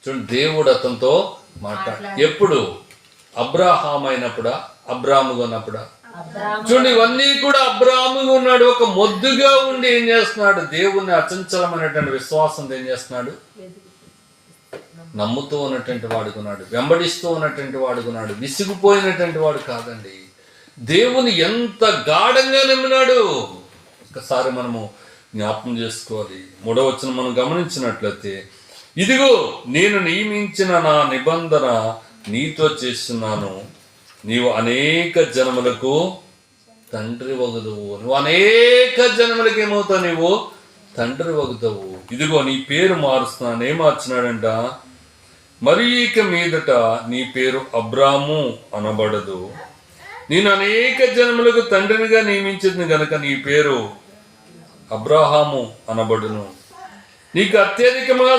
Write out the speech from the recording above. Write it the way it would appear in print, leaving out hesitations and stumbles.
చూడండి, దేవుడు అతనితో ఎప్పుడు? అబ్రాహాం అయినప్పుడా, అబ్రాముగా ఉన్నప్పుడా? చూడండి, ఇవన్నీ కూడా అబ్రాముగా ఉన్నాడు. ఒక మొద్దుగా ఉండి ఏం చేస్తున్నాడు? దేవుణ్ణి అచంచలమైనటువంటి విశ్వాసం ఏం చేస్తున్నాడు? నమ్ముతూ ఉన్నటువంటి వాడుకున్నాడు, వెంబడిస్తూ ఉన్నటువంటి వాడుకున్నాడు, విసిగిపోయినటువంటి వాడు కాదండి. దేవుని ఎంత గాఢంగా నమ్మినాడు ఒక్కసారి మనము జ్ఞాపకం చేసుకోవాలి. 3వ వచనం మనం గమనించినట్లయితే, ఇదిగో నేను నియమించిన నా నిబంధన నీతో చేస్తున్నాను, నీవు అనేక జనములకు తండ్రి వగుదువు. నువ్వు అనేక జనములకు ఏమవుతావు? నీవు తండ్రి వగుతావు. ఇదిగో నీ పేరు మారుస్తున్నాను. ఏం మార్చినాడంట? మరి ఇక మీదట నీ పేరు అబ్రాము అనబడదు, నేను అనేక జనములకు తండ్రినిగా నియమించింది గనక నీ పేరు అబ్రాహాము అనబడును, నీకు అత్యధికముగా